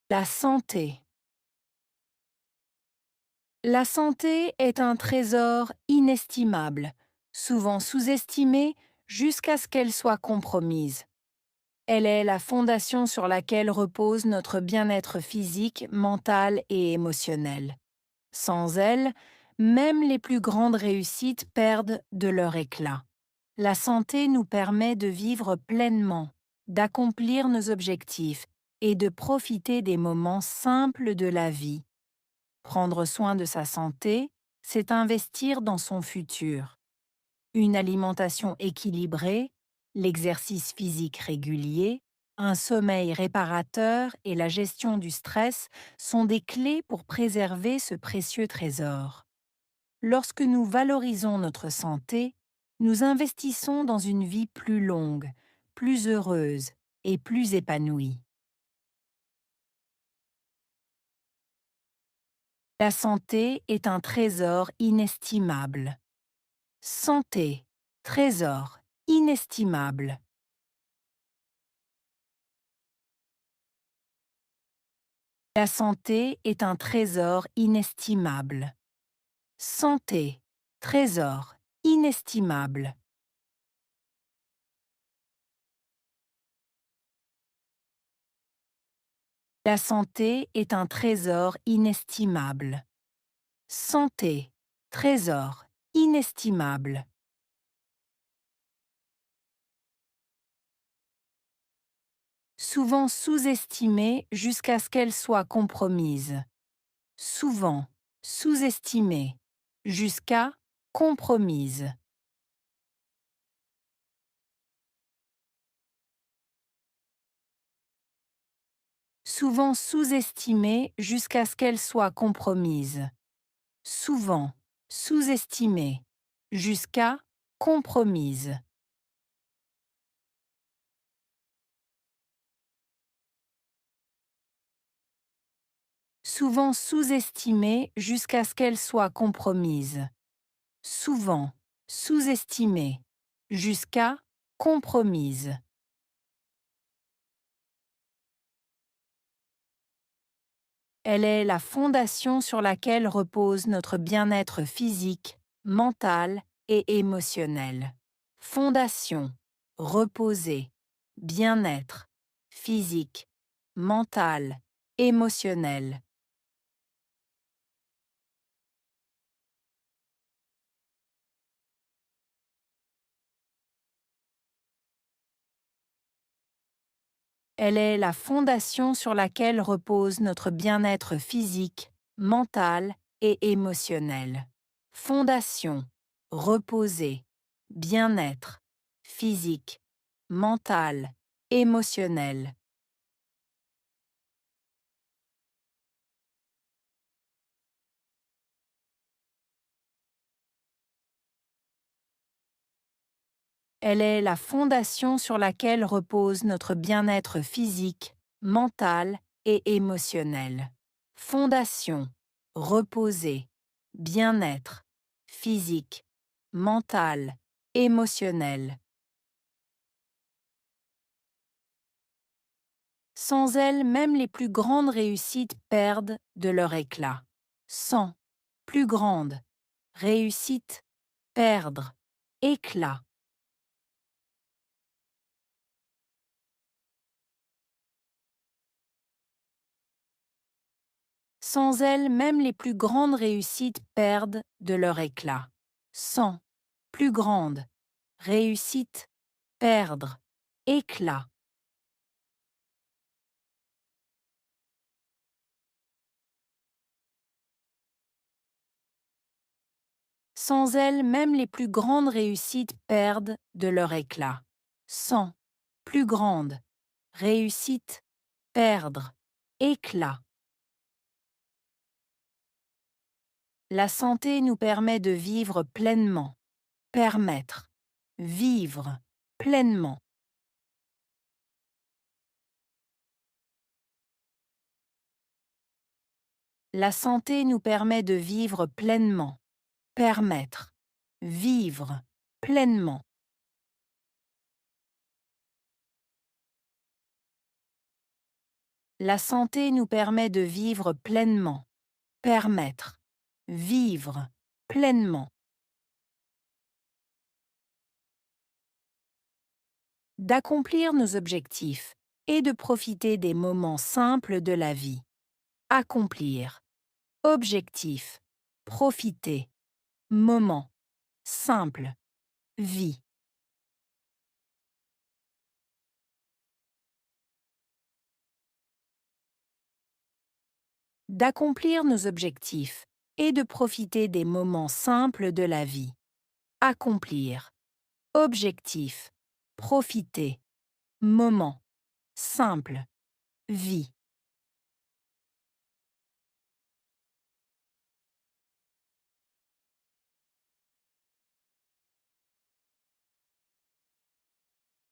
La santé. La santé est un trésor inestimable, souvent sous-estimé jusqu'à ce qu'elle soit compromise. Elle est la fondation sur laquelle repose notre bien-être physique, mental et émotionnel. Sans elle, même les plus grandes réussites perdent de leur éclat. La santé nous permet de vivre pleinement, d'accomplir nos objectifs et de profiter des moments simples de la vie. Prendre soin de sa santé, c'est investir dans son futur. Une alimentation équilibrée, l'exercice physique régulier, un sommeil réparateur et la gestion du stress sont des clés pour préserver ce précieux trésor. Lorsque nous valorisons notre santé, nous investissons dans une vie plus longue, plus heureuse et plus épanouie. La santé est un trésor inestimable. Santé, trésor inestimable. La santé est un trésor inestimable. Santé, trésor inestimable. La santé est un trésor inestimable. Santé, trésor inestimable. Souvent sous-estimée jusqu'à ce qu'elle soit compromise. Souvent sous-estimée jusqu'à compromise. Souvent sous-estimée jusqu'à ce qu'elle soit compromise. Souvent sous-estimée jusqu'à compromise. Souvent sous-estimée jusqu'à ce qu'elle soit compromise. Souvent sous-estimée jusqu'à compromise. Elle est la fondation sur laquelle repose notre bien-être physique, mental et émotionnel. Fondation, reposer, bien-être, physique, mental, émotionnel. Elle est la fondation sur laquelle repose notre bien-être physique, mental et émotionnel. Fondation, reposer, bien-être, physique, mental, émotionnel. Elle est la fondation sur laquelle repose notre bien-être physique, mental et émotionnel. Fondation, reposer, bien-être, physique, mental, émotionnel. Sans elle, même les plus grandes réussites perdent de leur éclat. Sans, plus grande, réussite, perdre, éclat. Sans elle, même les plus grandes réussites perdent de leur éclat. Sans, plus grande, réussite, perdre, éclat. Sans elle, même les plus grandes réussites perdent de leur éclat. Sans, plus grande, réussite, perdre, éclat. La santé nous permet de vivre pleinement. Permettre, vivre pleinement. La santé nous permet de vivre pleinement. Permettre, vivre pleinement. La santé nous permet de vivre pleinement. Permettre. Vivre pleinement. D'accomplir nos objectifs et de profiter des moments simples de la vie. Accomplir. Objectif. Profiter. Moment. Simple. Vie. D'accomplir nos objectifs et de profiter des moments simples de la vie. Accomplir. Objectif. Profiter. Moment. Simple. Vie.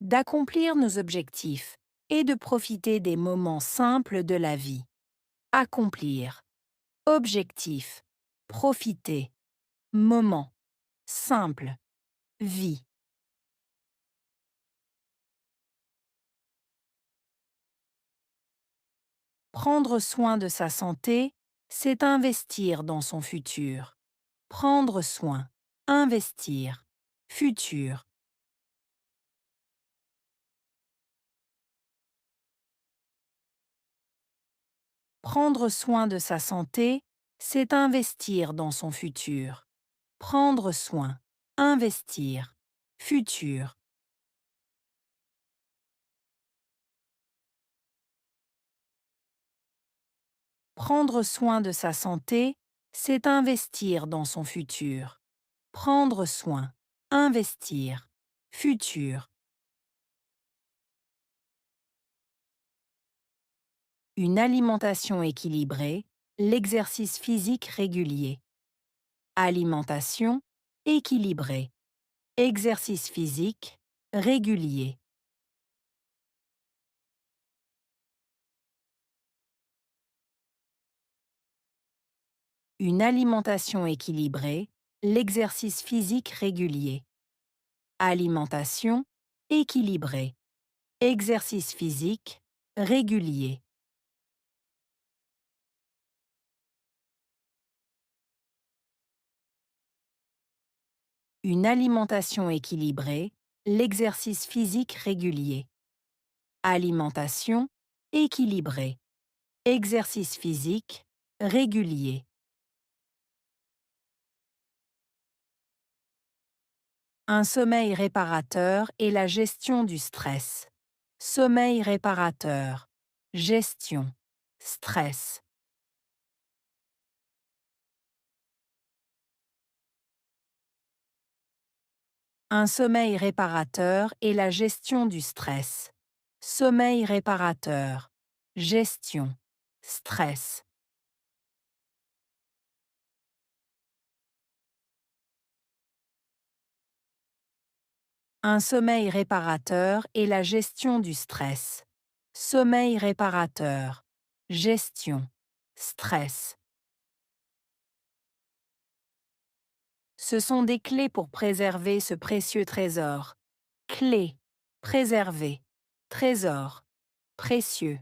D'accomplir nos objectifs et de profiter des moments simples de la vie. Accomplir. Objectif. Profiter. Moment. Simple. Vie. Prendre soin de sa santé, c'est investir dans son futur. Prendre soin. Investir. Futur. Prendre soin de sa santé, c'est investir dans son futur. Prendre soin. Investir. Futur. Prendre soin de sa santé, c'est investir dans son futur. Prendre soin. Investir. Futur. Une alimentation équilibrée, l'exercice physique régulier. Alimentation équilibrée. Exercice physique régulier. Une alimentation équilibrée, l'exercice physique régulier. Alimentation équilibrée. Exercice physique régulier. Une alimentation équilibrée, l'exercice physique régulier. Alimentation équilibrée. Exercice physique régulier. Un sommeil réparateur et la gestion du stress. Sommeil réparateur. Gestion. Stress. Un sommeil réparateur et la gestion du stress. Sommeil réparateur. Gestion. Stress. Un sommeil réparateur et la gestion du stress. Sommeil réparateur. Gestion. Stress. Ce sont des clés pour préserver ce précieux trésor. Clés. Préserver. Trésor. Précieux.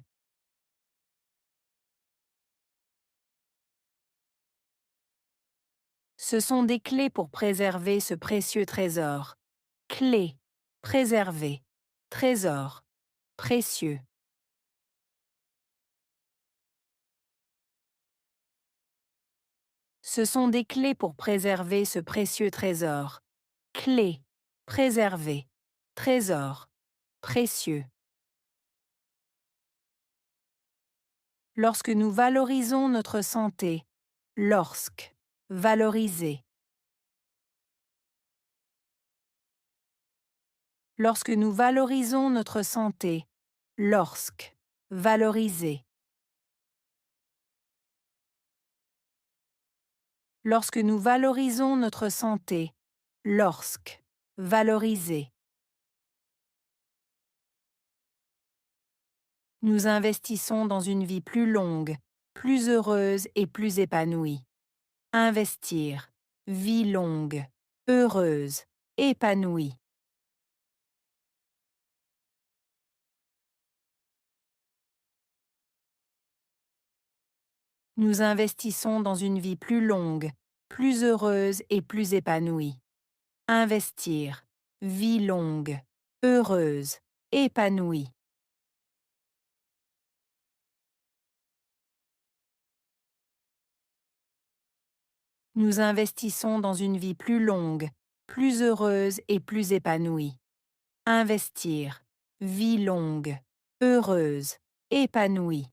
Ce sont des clés pour préserver ce précieux trésor. Clés. Préserver. Trésor. Précieux. Ce sont des clés pour préserver ce précieux trésor. Clés. Préserver. Trésor. Précieux. Lorsque nous valorisons notre santé. Lorsque. Valoriser. Lorsque nous valorisons notre santé. Lorsque. Valoriser. Lorsque nous valorisons notre santé. Lorsque. Valoriser. Nous investissons dans une vie plus longue, plus heureuse et plus épanouie. Investir. Vie longue, heureuse, épanouie. Nous investissons dans une vie plus longue, plus heureuse et plus épanouie. Investir, vie longue, heureuse, épanouie. Nous investissons dans une vie plus longue, plus heureuse et plus épanouie. Investir, vie longue, heureuse, épanouie.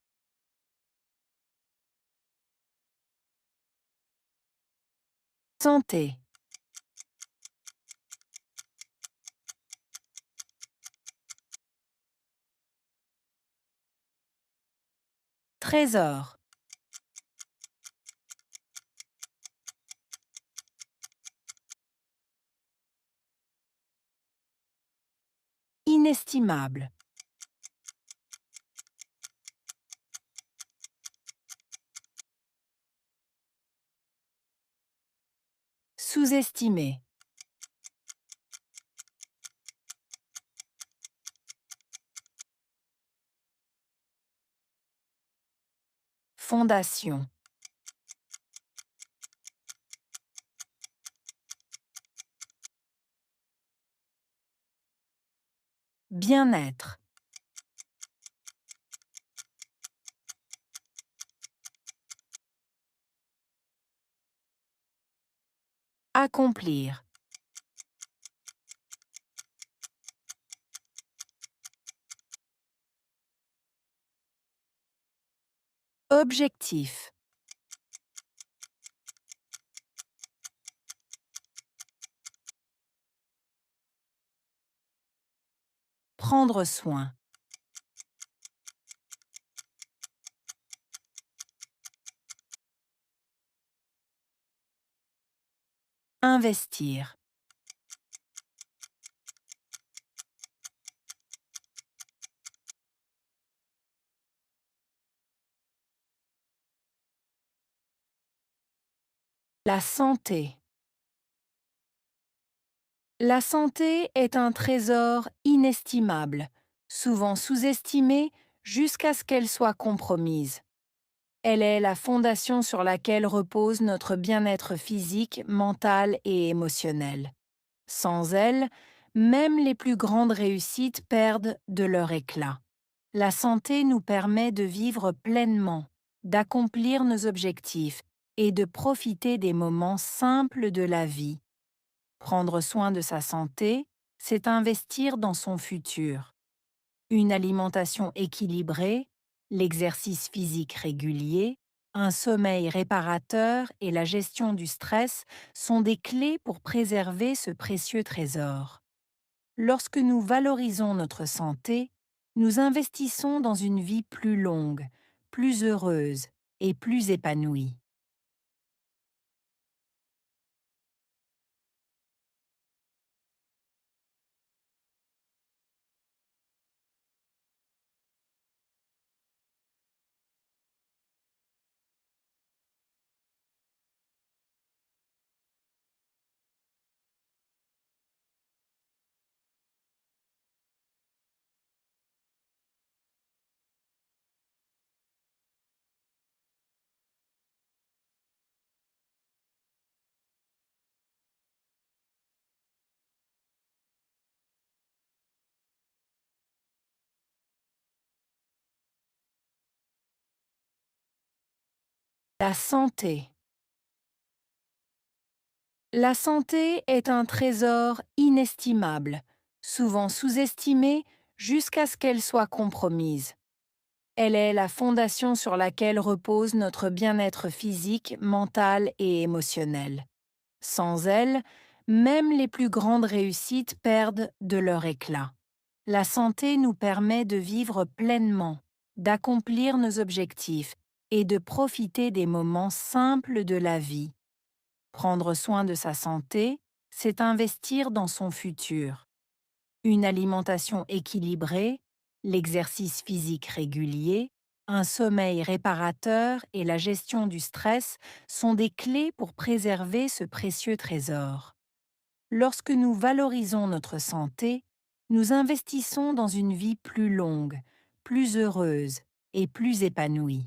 Santé, trésor, inestimable, sous-estimé, fondation, bien-être, accomplir, objectif, prendre soin, investir, la santé. La santé est un trésor inestimable, souvent sous-estimé jusqu'à ce qu'elle soit compromise. Elle est la fondation sur laquelle repose notre bien-être physique, mental et émotionnel. Sans elle, même les plus grandes réussites perdent de leur éclat. La santé nous permet de vivre pleinement, d'accomplir nos objectifs et de profiter des moments simples de la vie. Prendre soin de sa santé, c'est investir dans son futur. Une alimentation équilibrée, l'exercice physique régulier, un sommeil réparateur et la gestion du stress sont des clés pour préserver ce précieux trésor. Lorsque nous valorisons notre santé, nous investissons dans une vie plus longue, plus heureuse et plus épanouie. La santé. La santé est un trésor inestimable, souvent sous-estimé jusqu'à ce qu'elle soit compromise. Elle est la fondation sur laquelle repose notre bien-être physique, mental et émotionnel. Sans elle, même les plus grandes réussites perdent de leur éclat. La santé nous permet de vivre pleinement, d'accomplir nos objectifs et de profiter des moments simples de la vie. Prendre soin de sa santé, c'est investir dans son futur. Une alimentation équilibrée, l'exercice physique régulier, un sommeil réparateur et la gestion du stress sont des clés pour préserver ce précieux trésor. Lorsque nous valorisons notre santé, nous investissons dans une vie plus longue, plus heureuse et plus épanouie.